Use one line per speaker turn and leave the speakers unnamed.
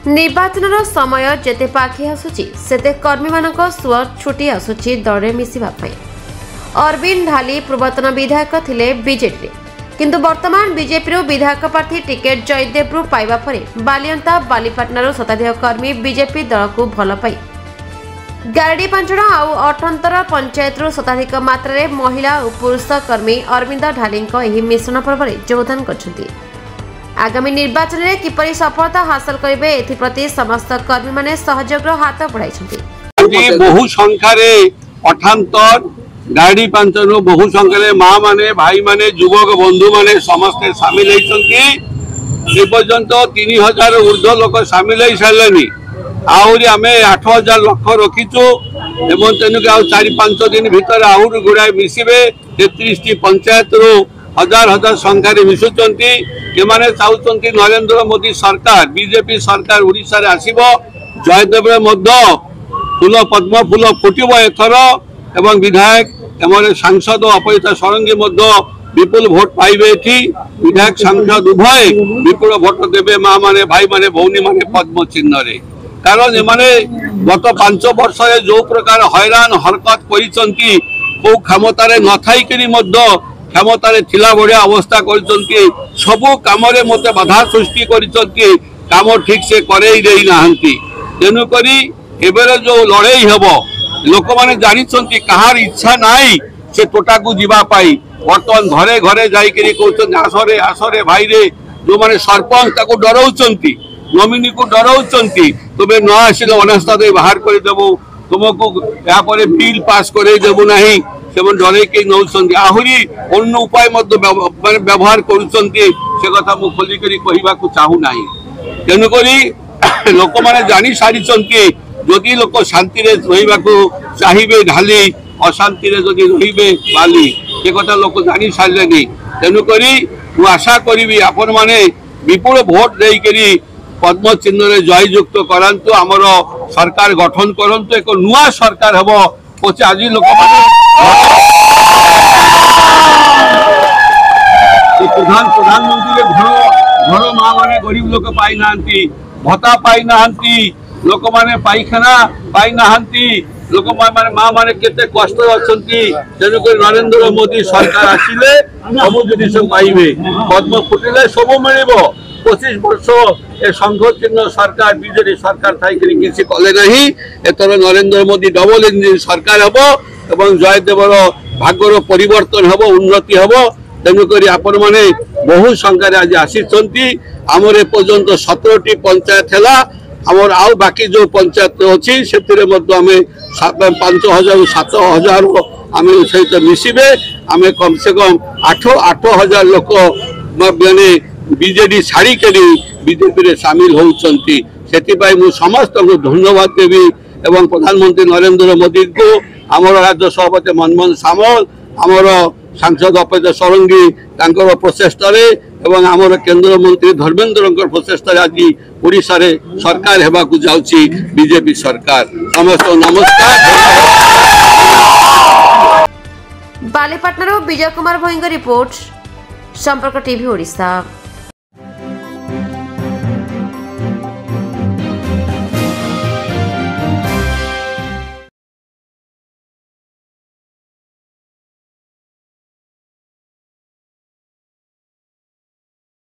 निर्वाचन समय जेते पाखी आसुची सेते कर्मी मानक स्वर छुटी आसुची दरे मिसिबा पई। अरविंद ढाली पूर्वतन विधायक थिले बीजेपी किंतु वर्तमान बीजेपी विधायक प्रार्थी टिकेट जयदेव पाइबा परे बालियंता बालीपाटनार शताधिक कर्मी बीजेपी दल को भल पाई गारडी पांचड़ आउ 78 पंचायत शताधिक मात्रा महिला और पुरुष कर्मी अरविंद ढाली मिश्रण पर्व में योगदान करछन्ति। आगामी निर्वाचन में किपरि सफलता हासिल करेंगे एप्रति समस्त कर्मी माने सहयोग हाथ बढ़ाई।
बहु संख्यार 78 गाड़ी पांचन बहु संख्यार माँ माने भाई माने युवक बंधु माने समस्ते सामिल होती पर्यंत 3000 ऊर्ध्व लोक सामिल हो सारे आहरी आम 8000 लक्ष रखीचु तेणुक 4-5 दिन भितर आहरी गुड़ाए मिसबे 33 पंचायत रू हजार हजार संख्यार मिशुंट एमाने चाहते नरेंद्र मोदी सरकार बीजेपी सरकार ओडिशा रे आसीबो जयदेव फूल पद्म फूल फुटब एथर एवं विधायक एवं सांसद अपरिता सरंगी विपुल भोट पाइबे। विधायक सांसद उभय विपुल भोट देवे माँ माने भाई माने भौनी माने पद्म चिन्ह रे कारण एमाने गत 5 वर्ष जो प्रकार हैरान हरकत करिसंती को क्षमतार न थाइकरी क्षमतार थिला बड़िया अवस्था करिसंती सबु कामरे मते बाधा सृष्टि करिसंती काम ठीक से करई देई नाहंती। तेनु करी एबेर जो लड़ाई हेबो लोक माने जानिसंती कहार इच्छा नाही से टोटा को जीवा पाई वर्तमान घरे घरे जाई करी कहउछन आसरे भाई रे जो माने सरपंच ताको डराउचंती नॉमिनी को डराउचंती तुमे न आसिले अनास्था दे बाहर कर देबो तुमको या परे बिल पास करे देबो नाही से डरे के नौचंती आहुरी अन्य उपाय माने व्यवहार करूचंती से कथा मु खोली करी कहिबा को चाहू नाही। तेनु करी लोक माने जानि सारिचंती जदि लोक शांति रे रहिबा को चाहिबे ढाली अशांति रे जदि रहिबे बाली से कथा लोक जानि सारलेनी। तेनु करी मु आशा करिवि आपन माने विपुल भोट देई करी पद्म चिन्ह रे जययुक्त करंतु आमर सरकार गठन करंतु एक नुआ सरकार हबो पछे आज लोक माने प्रधानमंत्री घर माँ माने गरीब लोक पाई नांती भत्ता पाई नांती लोक माने पाइखाना पाई नांती लोक माने माँ माने केते कष्ट अछंती। तेनु कर नरेंद्र मोदी सरकार आसिले सब जिनिस पाइबे पद्म फुटिले सब मिलिबो। 25 वर्ष ए संघ चिन्ह सरकार बीजेपी सरकार थाई किसी कले नहीं एथर नरेंद्र मोदी डबल इंजिन सरकार हबो एवं जयदेवर भाग्यर परिवर्तन हबो उन्नति हबो। तेणुक आपण मैंने बहु संख्यार आज आसी आमर एपर्यंत 17टी पंचायत है आमर आउ बाकी जो पंचायत अच्छी से 5000 7000 आम सहित मिसबे आम कम से कम 8,000 लोक मैंने बीजेडी छाड़ी बीजेपी रे सामिल होउचंती। सेतिपाई मु समस्त को धन्यवाद देवी एवं प्रधानमंत्री नरेंद्र मोदी को आमर राज्य सभापति मनमोहन सामल आमर सांसद अपरिता सरंगी तांकर प्रचेष्टा एवं आमर केंद्र मंत्री धर्मेंद्र प्रचेष्टा आज ओडिशा रे सरकार हेबा को जाउची बीजेपी सरकार। समस्त नमस्कार।
बालीपाटनार विजय कुमार भोईंग रिपोर्ट संपर्क टीवी ओडिशा।